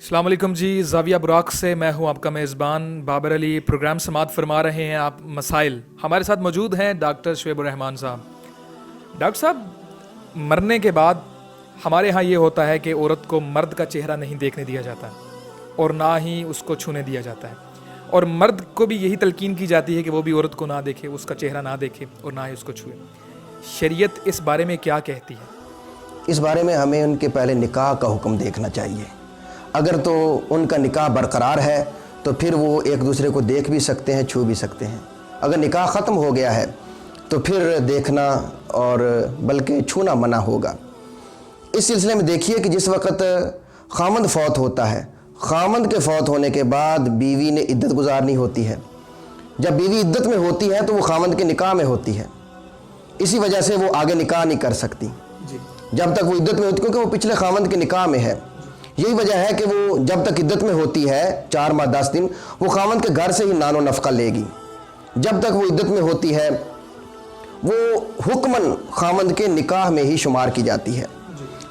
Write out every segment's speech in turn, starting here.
अस्सलाम वालेकुम जी, ज़ाविया बुराक से मैं हूं आपका मेज़बान बाबर अली। प्रोग्राम समात फरमा रहे हैं आप मसाइल। हमारे साथ मौजूद हैं डॉक्टर शुएब रहमान साहब। डॉक्टर साहब, मरने के बाद हमारे यहाँ ये होता है कि औरत को मर्द का चेहरा नहीं देखने दिया जाता है और ना ही उसको छूने दिया जाता है, और मर्द को भी यही तलकीन की जाती है कि वो भी औरत को ना देखे, उसका चेहरा ना देखे और ना ही उसको छुए। शरीयत इस बारे में क्या कहती है? इस बारे में हमें उनके पहले निकाह का हुक्म देखना चाहिए। अगर तो उनका निकाह बरकरार है तो फिर वो एक दूसरे को देख भी सकते हैं, छू भी सकते हैं। अगर निकाह ख़त्म हो गया है तो फिर देखना और बल्कि छूना मना होगा। इस सिलसिले में देखिए कि जिस वक़्त ख़ामंद फ़ौत होता है, ख़ामंद के फ़ौत होने के बाद बीवी ने इद्दत गुजारनी होती है। जब बीवी इद्दत में होती है तो वो ख़ामंद के निकाह में होती है, इसी वजह से वो आगे निकाह नहीं कर सकती जी। जब तक वो इद्दत में होती, क्योंकि वो पिछले ख़ामंद के निकाह में है। यही वजह है कि वो जब तक इद्दत में होती है 4 माह 10 दिन, वो ख़ामंद के घर से ही नानो नफ़का लेगी। जब तक वो इद्दत में होती है वो हुक्मन ख़ामंद के निकाह में ही शुमार की जाती है।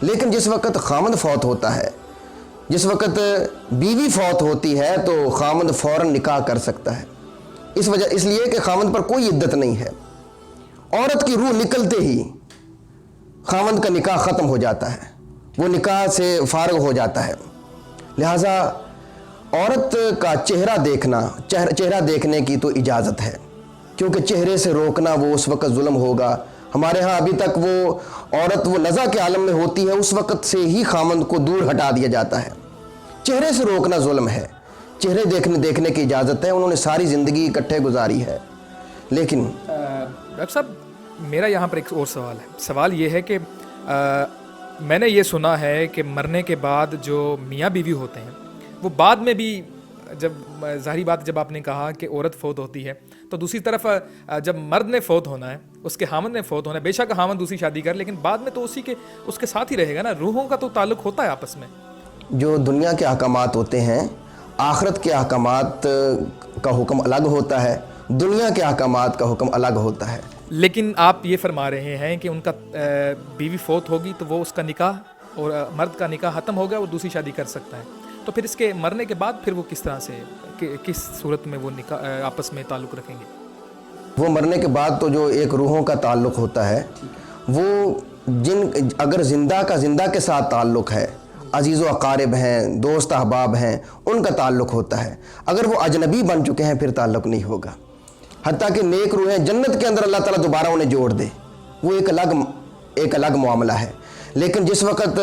लेकिन जिस वक़्त ख़ामंद फ़ौत होता है, जिस वक़्त बीवी फ़ौत होती है, तो ख़ामंद फ़ौरन निकाह कर सकता है। इसलिए कि ख़ामंद पर कोई इद्दत नहीं है। औरत की रूह निकलते ही ख़ामंद का निकाह ख़त्म हो जाता है, वो निकाह से फारग हो जाता है। लिहाजा औरत का चेहरा देखने की तो इजाज़त है, क्योंकि चेहरे से रोकना वो उस वक़्त जुल्म होगा। हमारे यहाँ अभी तक वो औरत वो नज़ा के आलम में होती है, उस वक़्त से ही ख़ामंद को दूर हटा दिया जाता है। चेहरे से रोकना जुल्म है, चेहरे देखने की इजाज़त है। उन्होंने सारी ज़िंदगी इकट्ठे गुजारी है। लेकिन डॉक्टर साहब, मेरा यहाँ पर एक और सवाल है। सवाल ये है कि मैंने ये सुना है कि मरने के बाद जो मियाँ बीवी होते हैं वो बाद में भी, जब ज़ाहिरी बात, जब आपने कहा कि औरत फ़ौत होती है तो दूसरी तरफ जब मर्द ने फ़ौत होना है, उसके हामद ने फ़ौत होना है, बेशक हामद दूसरी शादी कर, लेकिन बाद में तो उसके साथ ही रहेगा ना। रूहों का तो ताल्लुक़ होता है आपस में। जो दुनिया के अहकामात होते हैं, आखिरत के अहकामात का हुक्म अलग होता है, दुनिया के अहकामात का हुक्म अलग होता है। लेकिन आप ये फरमा रहे हैं कि उनका बीवी फ़ौत होगी तो वो उसका निकाह और मर्द का निकाह ख़त्म हो गया और दूसरी शादी कर सकता है, तो फिर इसके मरने के बाद फिर वो किस तरह से, किस सूरत में वो निकाह आपस में ताल्लुक़ रखेंगे? वो मरने के बाद तो जो एक रूहों का ताल्लुक़ होता है, वो अगर ज़िंदा के साथ ताल्लुक़ है, अजीज़ व अकारिब हैं, दोस्त अहबाब हैं, उनका ताल्लुक़ होता है। अगर वो अजनबी बन चुके हैं फिर ताल्लुक़ नहीं होगा। हत्ता कि नेक रूहें जन्नत के अंदर अल्लाह ताला दोबारा उन्हें जोड़ दे, वो एक अलग मामला है। लेकिन जिस वक़्त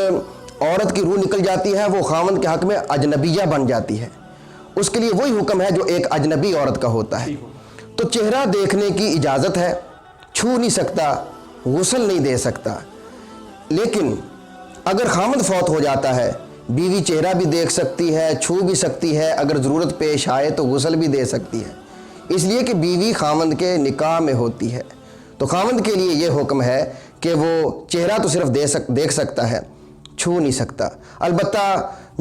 औरत की रूह निकल जाती है वो ख़ामंद के हक़ में अजनबिया बन जाती है, उसके लिए वही हुक्म है जो एक अजनबी औरत का होता है। तो चेहरा देखने की इजाज़त है, छू नहीं सकता, गुस्ल नहीं दे सकता। लेकिन अगर ख़ामंद फ़ौत हो जाता है, बीवी चेहरा भी देख सकती है, छू भी सकती है, अगर ज़रूरत पेश आए तो गुस्ल भी दे सकती है, इसलिए कि बीवी ख़ामंद के निकाह में होती है। तो ख़ामंद के लिए ये हुक्म है कि वो चेहरा तो सिर्फ देख सकता है, छू नहीं सकता। अलबत्ता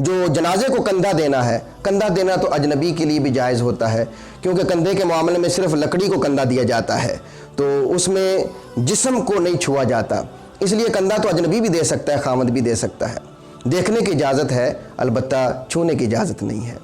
जो जनाजे को कंधा देना है, कंधा देना तो अजनबी के लिए भी जायज़ होता है, क्योंकि कंधे के मामले में सिर्फ लकड़ी को कंधा दिया जाता है, तो उसमें जिस्म को नहीं छुआ जाता। इसलिए कंधा तो अजनबी भी दे सकता है, ख़ामंद भी दे सकता है। देखने की इजाज़त है, अलबत्ता छूने की इजाज़त नहीं है।